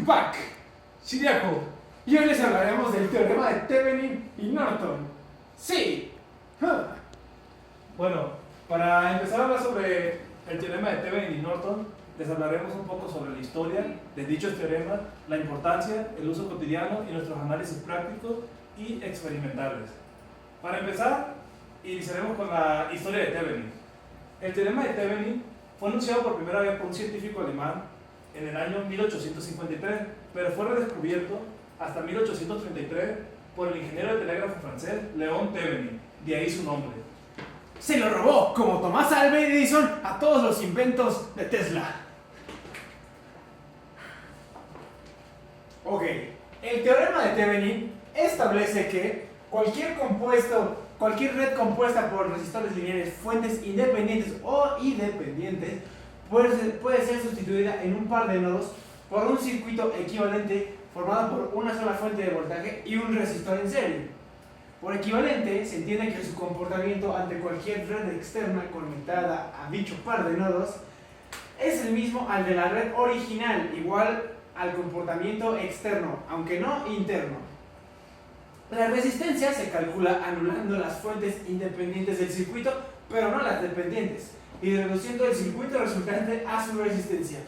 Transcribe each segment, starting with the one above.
Tupac, Shiriako. y hoy les hablaremos del teorema de Thevenin y Norton. Sí. Bueno, para empezar a hablar sobre el teorema de Thevenin y Norton, les hablaremos un poco sobre la historia de dichos teoremas, la importancia, el uso cotidiano y nuestros análisis prácticos y experimentales. Para empezar, iniciaremos con la historia de Thevenin. El teorema de Thevenin fue anunciado por primera vez por un científico alemán en el año 1853, pero fue redescubierto hasta 1833 por el ingeniero de telégrafo francés Léon Thevenin, de ahí su nombre. Se lo robó, como Thomas Alva Edison, a todos los inventos de Tesla. Ok, el teorema de Thevenin establece que cualquier red compuesta por resistores lineales, fuentes independientes o independientes, puede ser sustituida en un par de nodos por un circuito equivalente formado por una sola fuente de voltaje y un resistor en serie. Por equivalente se entiende que su comportamiento ante cualquier red externa conectada a dicho par de nodos es el mismo al de la red original, igual al comportamiento externo, aunque no interno. La resistencia se calcula anulando las fuentes independientes del circuito, pero no las dependientes, y reduciendo el circuito resultante a su resistencia.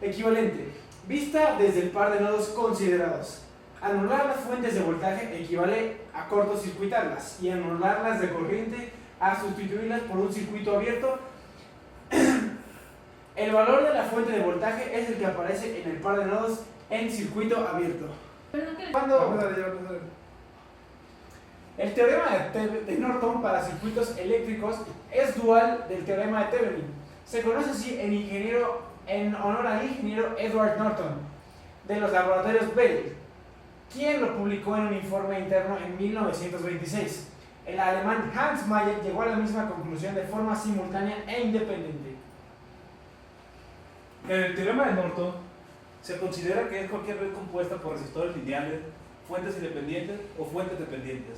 Equivalente. Vista desde el par de nodos considerados. Anular las fuentes de voltaje equivale a cortocircuitarlas y anularlas de corriente a sustituirlas por un circuito abierto. El valor de la fuente de voltaje es el que aparece en el par de nodos en circuito abierto. El teorema de Norton para circuitos eléctricos es dual del teorema de Thevenin. Se conoce así en honor al ingeniero Edward Norton, de los laboratorios Bell, quien lo publicó en un informe interno en 1926. El alemán Hans Mayer llegó a la misma conclusión de forma simultánea e independiente. En el teorema de Norton se considera que es cualquier red compuesta por resistores lineales, fuentes independientes o fuentes dependientes,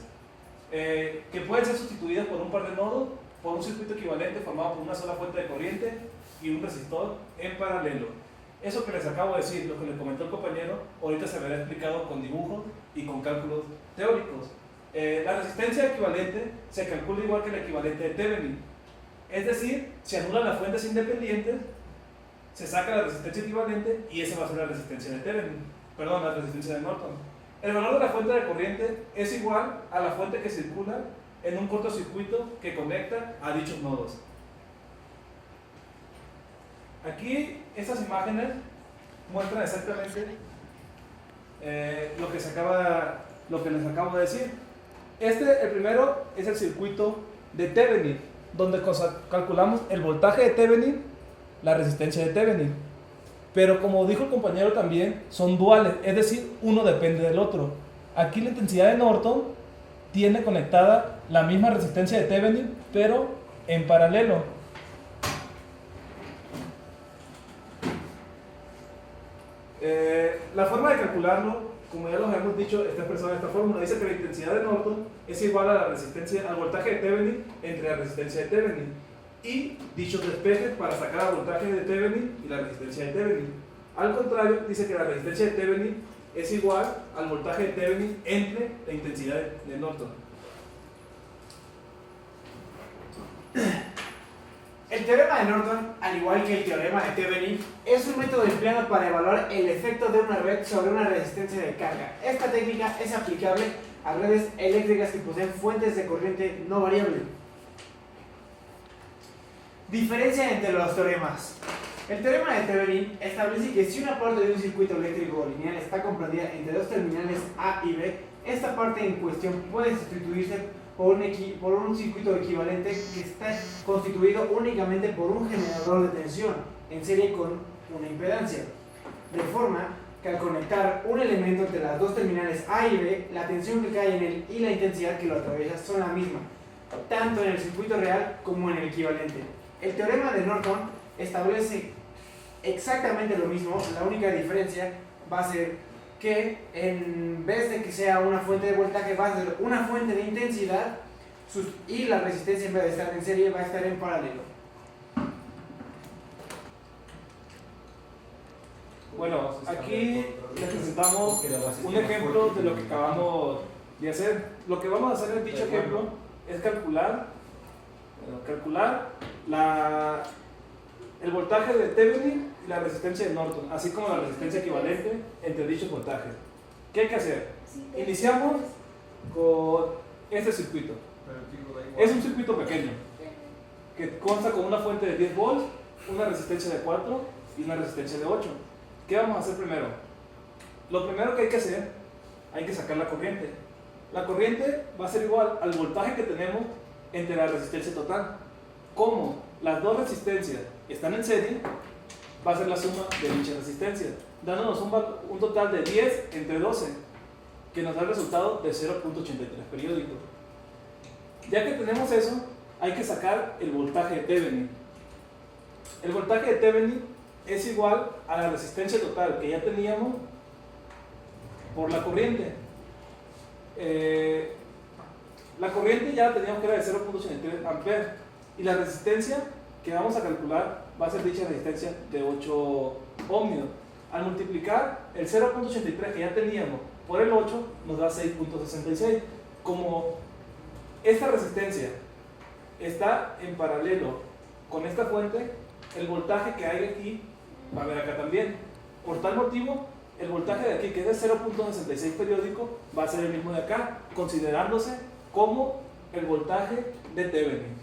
que pueden ser sustituidas por un par de nodos, por un circuito equivalente formado por una sola fuente de corriente y un resistor en paralelo. Eso que les acabo de decir, lo que les comentó el compañero, ahorita se verá explicado con dibujos y con cálculos teóricos. La resistencia equivalente se calcula igual que el equivalente de Thevenin, es decir, se anulan las fuentes independientes, se saca la resistencia equivalente y esa va a ser la resistencia de Thevenin, perdón, la resistencia de Norton. El valor de la fuente de corriente es igual a la fuente que circula en un cortocircuito que conecta a dichos nodos. Aquí estas imágenes muestran exactamente lo que les acabo de decir. El primero es el circuito de Thevenin, donde calculamos el voltaje de Thevenin, la resistencia de Thevenin. Pero como dijo el compañero también, son duales, es decir, uno depende del otro. Aquí la intensidad de Norton tiene conectada la misma resistencia de Thevenin, pero en paralelo. La forma de calcularlo, como ya lo hemos dicho, está expresada en esta fórmula. Dice que la intensidad de Norton es igual a la resistencia, al voltaje de Thevenin entre la resistencia de Thevenin. Y dichos despejes para sacar el voltaje de Thevenin y la resistencia de Thevenin. Al contrario, dice que la resistencia de Thevenin es igual al voltaje de Thevenin entre la intensidad de Norton. El teorema de Norton, al igual que el teorema de Thevenin, es un método empleado para evaluar el efecto de una red sobre una resistencia de carga. Esta técnica es aplicable a redes eléctricas que poseen fuentes de corriente no variable. Diferencia entre los teoremas. El teorema de Thevenin establece que si una parte de un circuito eléctrico lineal está comprendida entre dos terminales A y B, esta parte en cuestión puede sustituirse por un circuito equivalente que está constituido únicamente por un generador de tensión en serie con una impedancia. De forma que al conectar un elemento entre las dos terminales A y B, la tensión que cae en él y la intensidad que lo atraviesa son la misma, tanto en el circuito real como en el equivalente. El teorema de Norton establece exactamente lo mismo, la única diferencia va a ser que en vez de que sea una fuente de voltaje va a ser una fuente de intensidad y la resistencia en vez de estar en serie va a estar en paralelo. Bueno, aquí les presentamos un ejemplo de lo que acabamos de hacer. Lo que vamos a hacer en dicho ejemplo es calcular el voltaje de Thevenin y la resistencia de Norton, así como la resistencia equivalente entre dichos voltajes. ¿Qué hay que hacer? Iniciamos con este circuito. Es un circuito pequeño que consta con una fuente de 10 volts, una resistencia de 4 y una resistencia de 8. ¿Qué vamos a hacer primero? Lo primero que hay que hacer, hay que sacar la corriente. La corriente va a ser igual al voltaje que tenemos entre la resistencia total. Como las dos resistencias están en serie, va a ser la suma de dichas resistencias, dándonos un total de 10 entre 12, que nos da el resultado de 0.83 periódico. Ya que tenemos eso, hay que sacar el voltaje de Thevenin. El voltaje de Thevenin es igual a la resistencia total que ya teníamos por la corriente. La corriente ya la teníamos que era de 0.83 amperes y la resistencia que vamos a calcular va a ser dicha resistencia de 8 ohmios. Al multiplicar el 0.83 que ya teníamos por el 8 nos da 6.66. Como esta resistencia está en paralelo con esta fuente, el voltaje que hay aquí va a haber acá también. Por tal motivo, el voltaje de aquí, que es de 0.66 periódico, va a ser el mismo de acá, considerándose como el voltaje de Thevenin.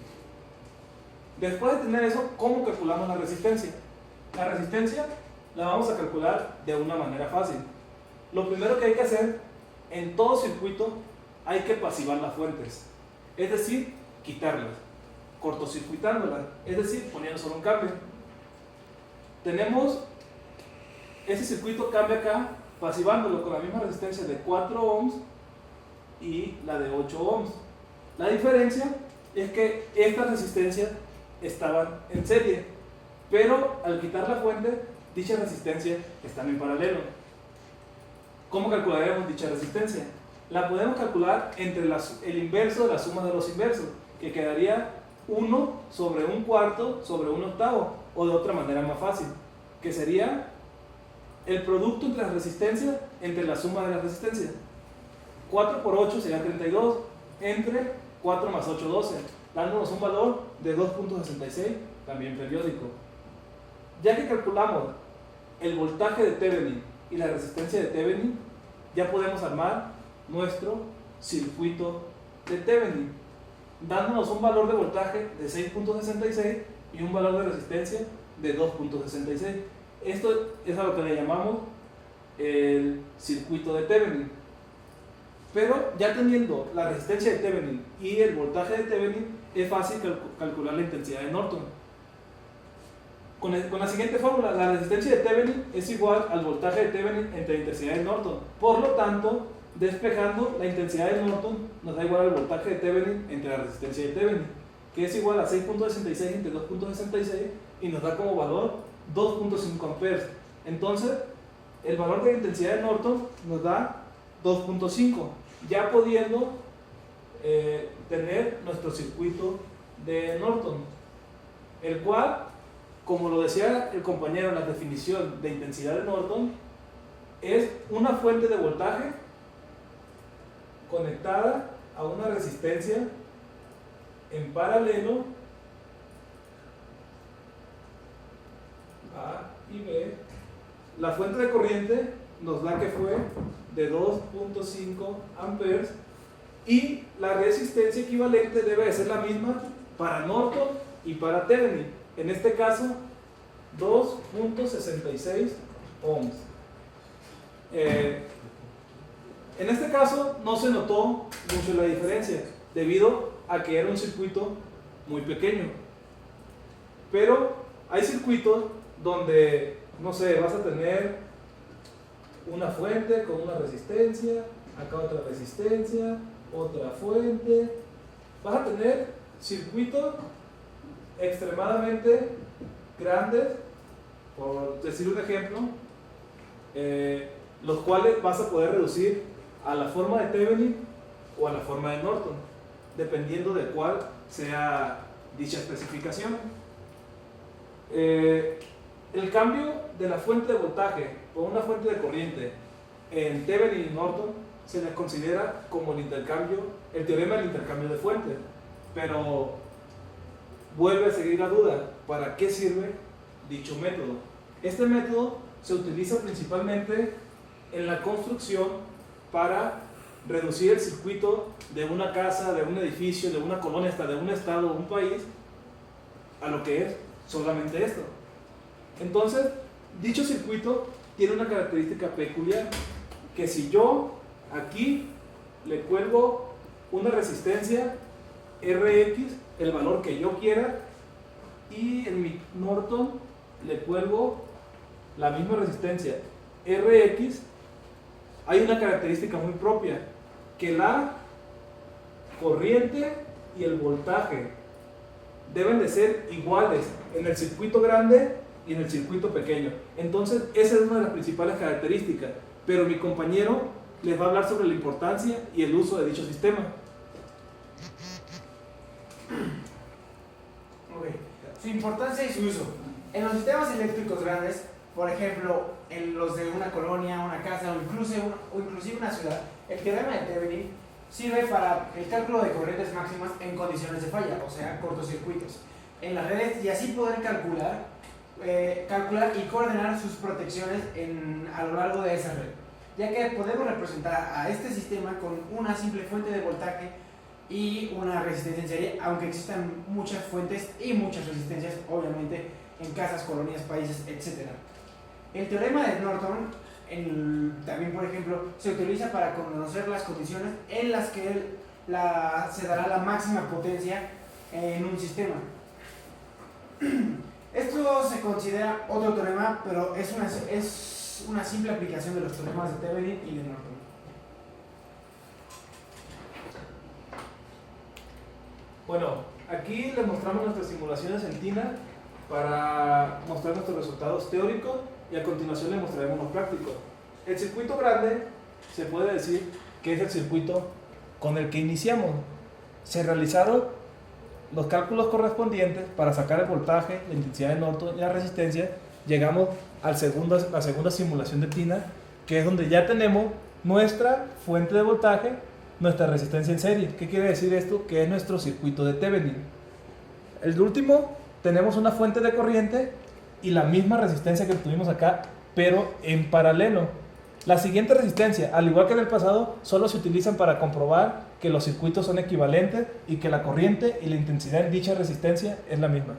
Después de tener eso, ¿cómo calculamos la resistencia? La resistencia la vamos a calcular de una manera fácil. Lo primero que hay que hacer, en todo circuito, hay que pasivar las fuentes, es decir, quitarlas, cortocircuitándolas, es decir, poniendo solo un cable. Tenemos ese circuito cambia acá, pasivándolo con la misma resistencia de 4 ohms y la de 8 ohms. La diferencia es que estas resistencias estaban en serie, pero al quitar la fuente, dichas resistencias están en paralelo. ¿Cómo calcularemos dicha resistencia? La podemos calcular entre el inverso de la suma de los inversos, que quedaría 1 sobre 1/4 sobre 1/8, o de otra manera más fácil, que sería el producto entre las resistencias entre la suma de las resistencias. 4 por 8 sería 32, entre 4 más 8, 12, dándonos un valor de 2.66, también periódico. Ya que calculamos el voltaje de Thevenin y la resistencia de Thevenin, ya podemos armar nuestro circuito de Thevenin, dándonos un valor de voltaje de 6.66 y un valor de resistencia de 2.66. Esto es a lo que le llamamos el circuito de Thevenin. Pero ya teniendo la resistencia de Thevenin y el voltaje de Thevenin, es fácil calcular la intensidad de Norton. Con la siguiente fórmula, la resistencia de Thevenin es igual al voltaje de Thevenin entre la intensidad de Norton. Por lo tanto, despejando, la intensidad de Norton nos da igual al voltaje de Thevenin entre la resistencia de Thevenin, que es igual a 6.66 entre 2.66 y nos da como valor 2.5 amperes. Entonces, el valor de la intensidad de Norton nos da 2.5, ya pudiendo tener nuestro circuito de Norton, el cual, como lo decía el compañero en la definición de intensidad de Norton, es una fuente de voltaje conectada a una resistencia en paralelo A y B. La fuente de corriente nos da que fue de 2.5 amperes y la resistencia equivalente debe de ser la misma para Norton y para Thevenin. En este caso, 2.66 ohms. En este caso no se notó mucho la diferencia debido a que era un circuito muy pequeño. Pero hay circuitos donde, no sé, vas a tener una fuente con una resistencia, acá otra resistencia, otra fuente. Vas a tener circuitos extremadamente grandes, por decir un ejemplo, los cuales vas a poder reducir a la forma de Thevenin o a la forma de Norton, dependiendo de cuál sea dicha especificación. El cambio de la fuente de voltaje por una fuente de corriente en Thevenin y Norton se les considera como el teorema del intercambio de fuentes. Pero vuelve a seguir la duda, ¿para qué sirve dicho método? Este método se utiliza principalmente en la construcción para reducir el circuito de una casa, de un edificio, de una colonia, hasta de un estado o un país, a lo que es solamente esto. Entonces, dicho circuito tiene una característica peculiar, que si yo aquí le cuelgo una resistencia Rx, el valor que yo quiera, y en mi Norton le cuelgo la misma resistencia Rx, hay una característica muy propia, que la corriente y el voltaje deben de ser iguales en el circuito grande y en el circuito pequeño. Entonces, esa es una de las principales características, pero mi compañero les va a hablar sobre la importancia y el uso de dicho sistema. Okay. Su importancia y su uso. En los sistemas eléctricos grandes, por ejemplo, en los de una colonia, una casa o inclusive una ciudad, el teorema de Thevenin sirve para el cálculo de corrientes máximas en condiciones de falla, o sea, cortocircuitos, en las redes, y así poder calcular y coordinar sus protecciones a lo largo de esa red, ya que podemos representar a este sistema con una simple fuente de voltaje y una resistencia en serie, aunque existan muchas fuentes y muchas resistencias, obviamente, en casas, colonias, países, etc. El teorema de Norton, también, por ejemplo, se utiliza para conocer las condiciones en las que se dará la máxima potencia en un sistema. Esto se considera otro teorema, pero es una simple aplicación de los teoremas de Thevenin y de Norton. Bueno, aquí les mostramos nuestras simulaciones en TINA para mostrar nuestros resultados teóricos, y a continuación les mostraremos los prácticos. El circuito grande se puede decir que es el circuito con el que iniciamos. Se realizaron los cálculos correspondientes para sacar el voltaje, la intensidad de Norton y la resistencia. Llegamos a la segunda simulación de TINA, que es donde ya tenemos nuestra fuente de voltaje, nuestra resistencia en serie. ¿Qué quiere decir esto? Que es nuestro circuito de Thevenin. El último, tenemos una fuente de corriente y la misma resistencia que tuvimos acá, pero en paralelo. La siguiente resistencia, al igual que en el pasado, solo se utilizan para comprobar que los circuitos son equivalentes y que la corriente y la intensidad en dicha resistencia es la misma.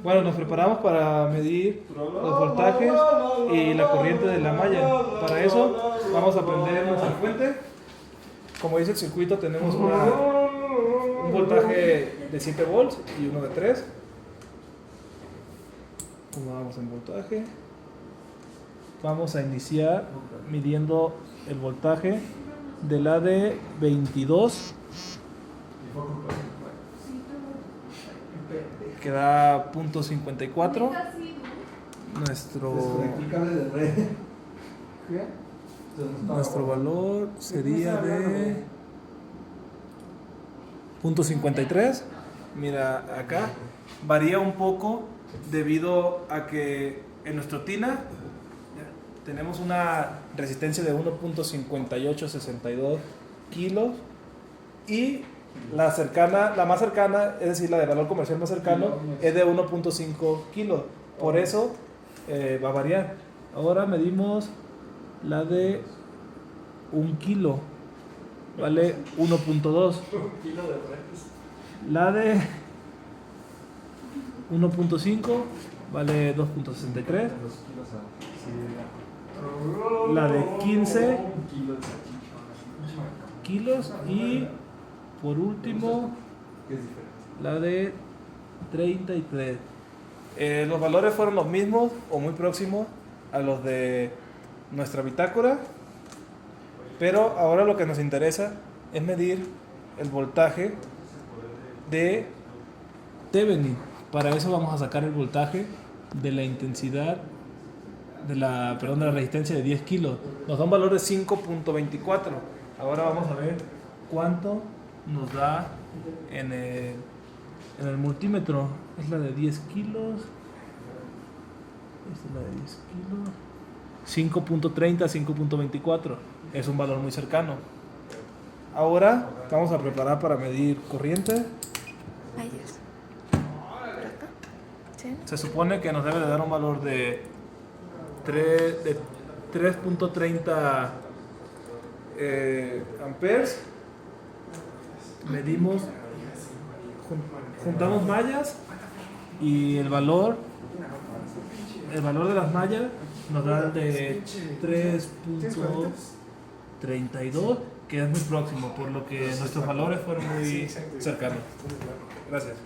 Bueno, nos preparamos para medir los voltajes y la corriente de la malla. Para eso vamos a prender nuestra fuente. Como dice el circuito, tenemos un voltaje de 7 volts y uno de 3. Como vamos en voltaje, vamos a iniciar midiendo el voltaje de la de 22, que da .54. Nuestro valor sería de .53. Mira, acá varía un poco debido a que en nuestro TINA tenemos una resistencia de 1.5862 kilos, y la más cercana, es decir, la de valor comercial más cercano, es de 1.5 kilos. Por eso va a variar. Ahora medimos la de 1 kilo, vale 1.2. La de 1.5 vale 2.63. La de 15 kilos, y por último la de 33. Los valores fueron los mismos o muy próximos a los de nuestra bitácora, pero ahora lo que nos interesa es medir el voltaje de Thevenin. Para eso vamos a sacar el voltaje de la intensidad de la resistencia de 10 kilos. Nos da un valor de 5.24. Ahora vamos a ver cuánto nos da en el multímetro. Es la de 10 kilos. Esta es la de 10 kilos. 5.30 a 5.24. Es un valor muy cercano. Ahora vamos a preparar para medir corriente. Ahí es. ¿Por acá? ¿Sí? Se supone que nos debe de dar un valor de 3.30 amperes. Medimos, juntamos mallas y el valor de las mallas nos da el de 3.32, que es muy próximo, por lo que nuestros valores fueron muy cercanos. Gracias.